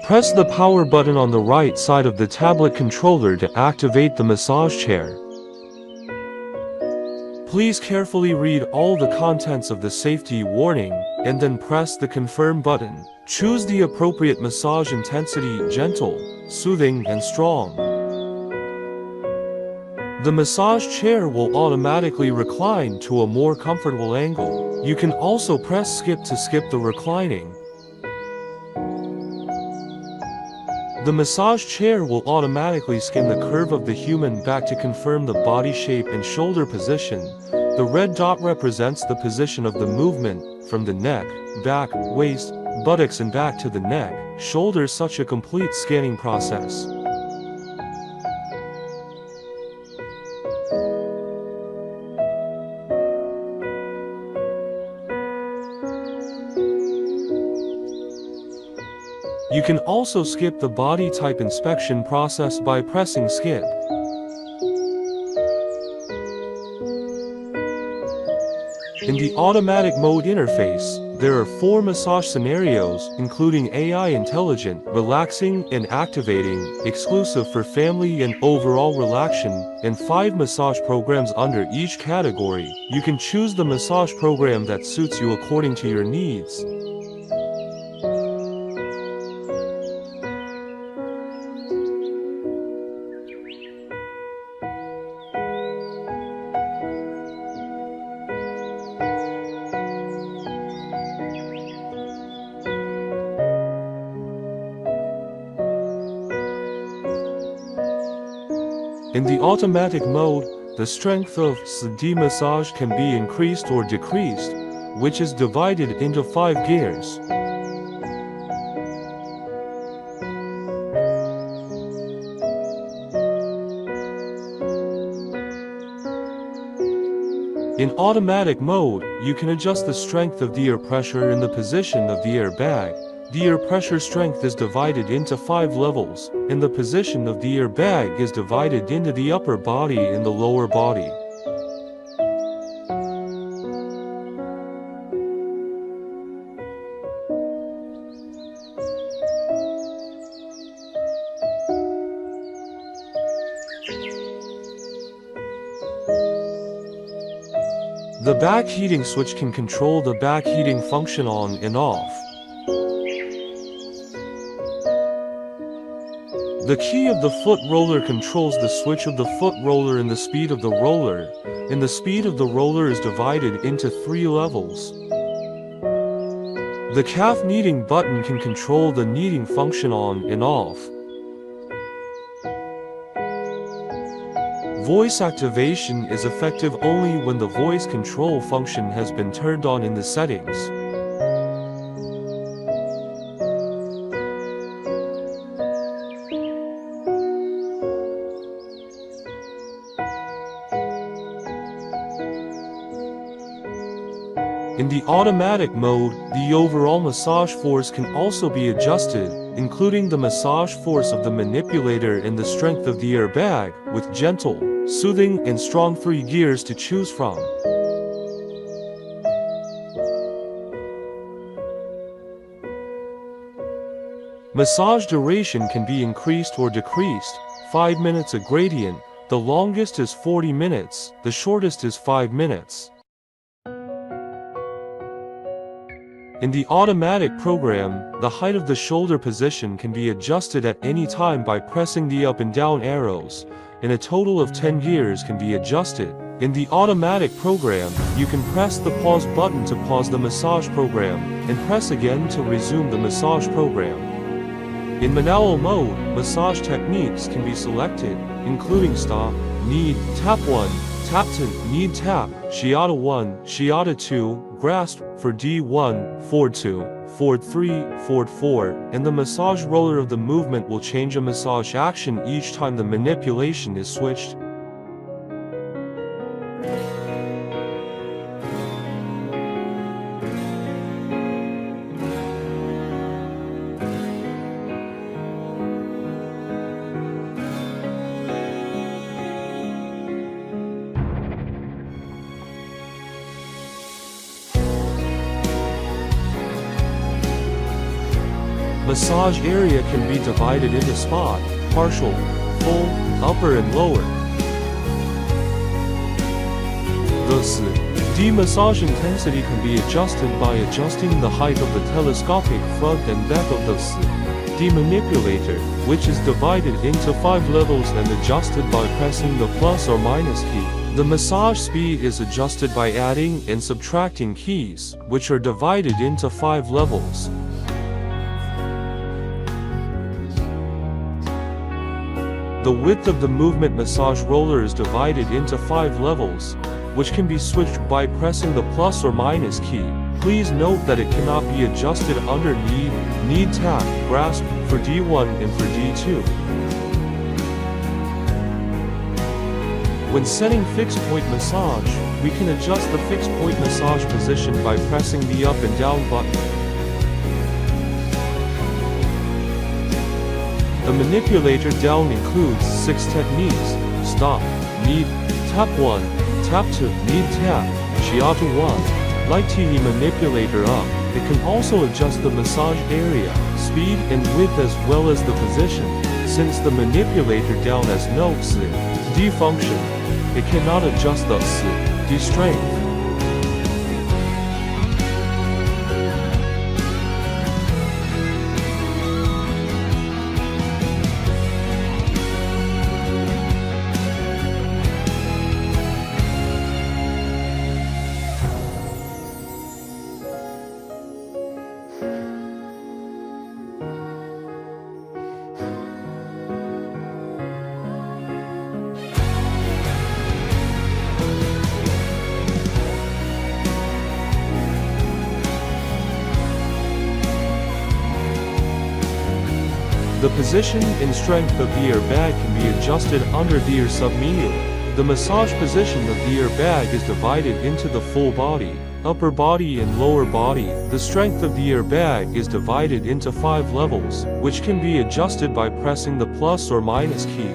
Press the power button on the right side of the tablet controller to activate the massage chair. Please carefully read all the contents of the safety warning, and then press the confirm button. Choose the appropriate massage intensity: gentle, soothing, and strong. The massage chair will automatically recline to a more comfortable angle. You can also press skip to skip the reclining. The massage chair will automatically scan the curve of the human back to confirm the body shape and shoulder position. The red dot represents the position of the movement from the neck, back, waist, buttocks and back to the neck, shoulders, such a complete scanning process. You can also skip the body type inspection process by pressing skip. In the automatic mode interface, there are 4 massage scenarios, including AI intelligent, relaxing, and activating, exclusive for family and overall relaxation, and 5 massage programs under each category. You can choose the massage program that suits you according to your needs. In the automatic mode, the strength of the massage can be increased or decreased, which is divided into 5 gears. In automatic mode, you can adjust the strength of the air pressure and the position of the airbag. The air pressure strength is divided into 5 levels, and the position of the airbag is divided into the upper body and the lower body. The back heating switch can control the back heating function on and off. The key of the foot roller controls the switch of the foot roller and the speed of the roller, and the speed of the roller is divided into 3 levels. The calf kneading button can control the kneading function on and off. Voice activation is effective only when the voice control function has been turned on in the settings. In the automatic mode, the overall massage force can also be adjusted, including the massage force of the manipulator and the strength of the airbag, with gentle, soothing, and strong 3 gears to choose from. Massage duration can be increased or decreased, 5 minutes a gradient, the longest is 40 minutes, the shortest is 5 minutes. In the automatic program, the height of the shoulder position can be adjusted at any time by pressing the up and down arrows, and a total of 10 gears can be adjusted. In the automatic program, you can press the pause button to pause the massage program, and press again to resume the massage program. In manual mode, massage techniques can be selected, including stop, knead, tap 1, tap 2, knead tap, shiata 1, shiata 2, grasp for D1, forward 2, forward 3, forward 4, and the massage roller of the movement will change a massage action each time the manipulation is switched. Massage area can be divided into spot, partial, full, upper and lower. Thus, the massage intensity can be adjusted by adjusting the height of the telescopic front and back of the manipulator, which is divided into 5 levels and adjusted by pressing the plus or minus key. The massage speed is adjusted by adding and subtracting keys, which are divided into 5 levels. The width of the movement massage roller is divided into 5 levels, which can be switched by pressing the plus or minus key. Please note that it cannot be adjusted under knead, tap, grasp for D1 and for D2. When setting fixed point massage, we can adjust the fixed point massage position by pressing the up and down button. The manipulator down includes 6 techniques: stop, knead, tap 1, tap 2, knead tap, shiatsu 1. Like the manipulator up, it can also adjust the massage area, speed and width as well as the position. Since the manipulator down has no D function, it cannot adjust the D strength. The position and strength of the airbag can be adjusted under the ear submenu. The massage position of the airbag is divided into the full body, upper body and lower body. The strength of the airbag is divided into 5 levels, which can be adjusted by pressing the plus or minus key.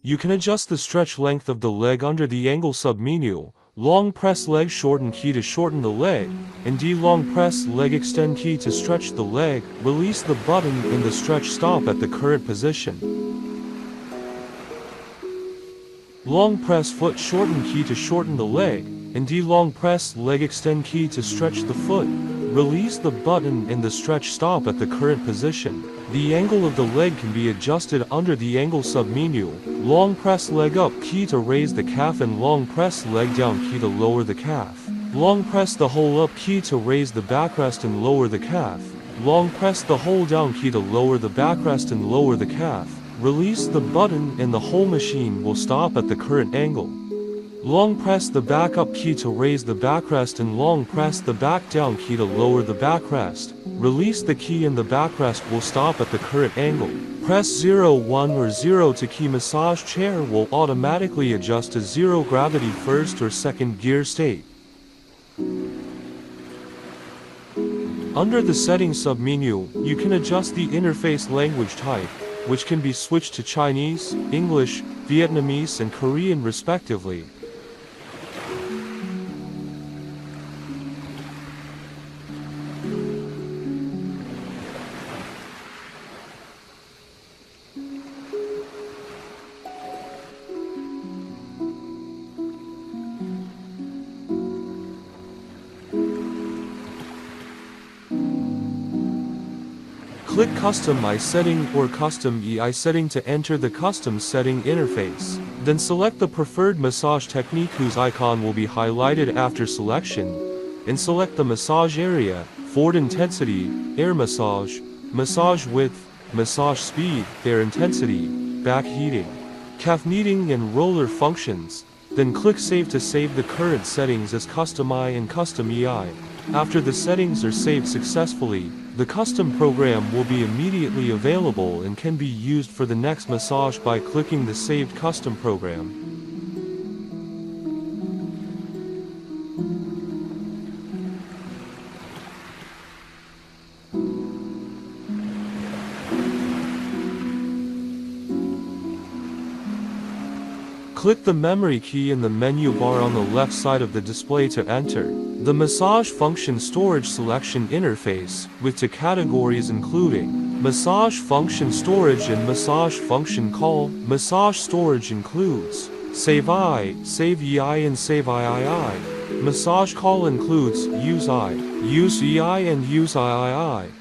You can adjust the stretch length of the leg under the angle submenu. Long press leg shorten key to shorten the leg, and D long press leg extend key to stretch the leg. Release the button in the stretch stop at the current position. Long press foot shorten key to shorten the leg, and D long press leg extend key to stretch the foot. Release the button in the stretch stop at the current position. The angle of the leg can be adjusted under the angle submenu. Long press leg up key to raise the calf and long press leg down key to lower the calf. Long press the whole up key to raise the backrest and lower the calf. Long press the whole down key to lower the backrest and lower the calf. Release the button and the whole machine will stop at the current angle. Long press the back up key to raise the backrest and long press the back down key to lower the backrest. Release the key and the backrest will stop at the current angle. Press 0, 1 or 0 to key. Massage chair will automatically adjust to 0 gravity first or second gear state. Under the settings submenu, you can adjust the interface language type, which can be switched to Chinese, English, Vietnamese and Korean respectively. Click Custom I setting or Custom EI setting to enter the custom setting interface. Then select the preferred massage technique whose icon will be highlighted after selection, and select the massage area, forward intensity, air massage, massage width, massage speed, air intensity, back heating, calf kneading and roller functions. Then click Save to save the current settings as Custom I and Custom EI. After the settings are saved successfully, the custom program will be immediately available and can be used for the next massage by clicking the saved custom program. Click the memory key in the menu bar on the left side of the display to enter the massage function storage selection interface, with two categories including massage function storage and massage function call. Massage storage includes save I, save EI and save III. Massage call includes use I, use EI and use III.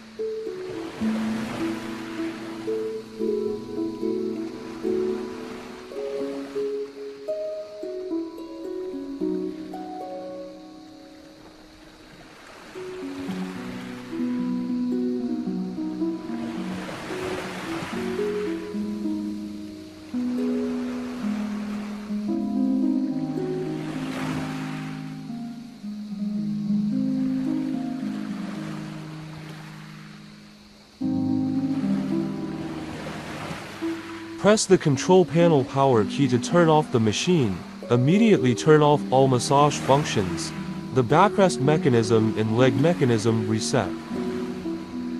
Press the control panel power key to turn off the machine. Immediately turn off all massage functions. The backrest mechanism and leg mechanism reset.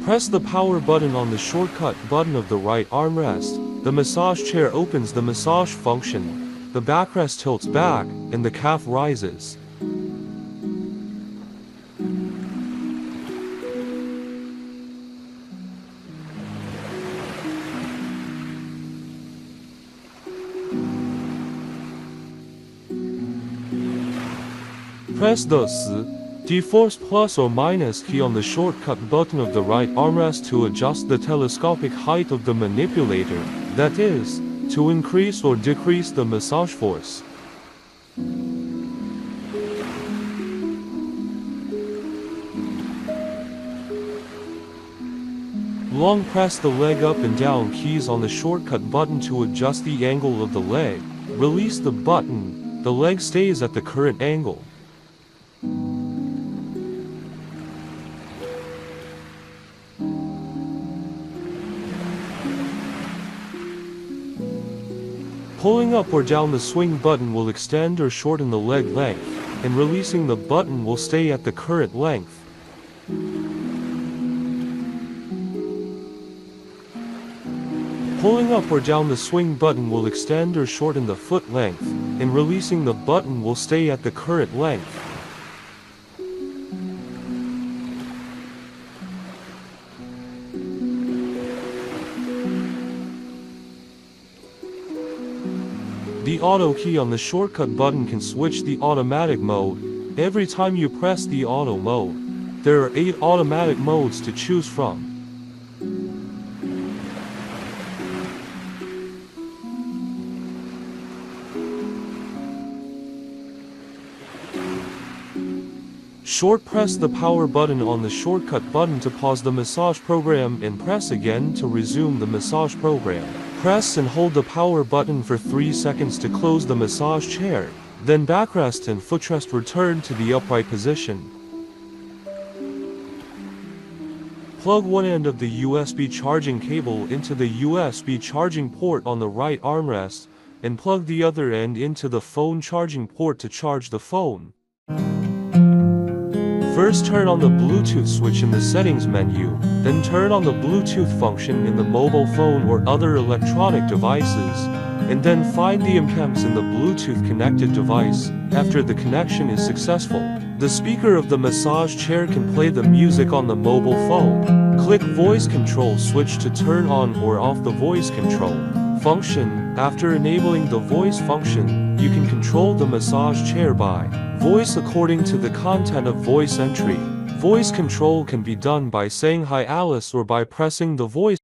Press the power button on the shortcut button of the right armrest. The massage chair opens the massage function. The backrest tilts back, and the calf rises. Press the deforce plus or minus key on the shortcut button of the right armrest to adjust the telescopic height of the manipulator, that is, to increase or decrease the massage force. Long press the leg up and down keys on the shortcut button to adjust the angle of the leg. Release the button, the leg stays at the current angle. Pulling up or down the swing button will extend or shorten the leg length, and releasing the button will stay at the current length. Pulling up or down the swing button will extend or shorten the foot length, and releasing the button will stay at the current length. The auto key on the shortcut button can switch the automatic mode. Every time you press the auto mode, there are 8 automatic modes to choose from. Short press the power button on the shortcut button to pause the massage program and press again to resume the massage program. Press and hold the power button for 3 seconds to close the massage chair, then backrest and footrest return to the upright position. Plug one end of the USB charging cable into the USB charging port on the right armrest, and plug the other end into the phone charging port to charge the phone. First turn on the Bluetooth switch in the settings menu, then turn on the Bluetooth function in the mobile phone or other electronic devices, and then find the MCAMs in the Bluetooth connected device. After the connection is successful, the speaker of the massage chair can play the music on the mobile phone. Click voice control switch to turn on or off the voice control function. After enabling the voice function, you can control the massage chair by voice according to the content of voice entry. Voice control can be done by saying "Hi Alice" or by pressing the voice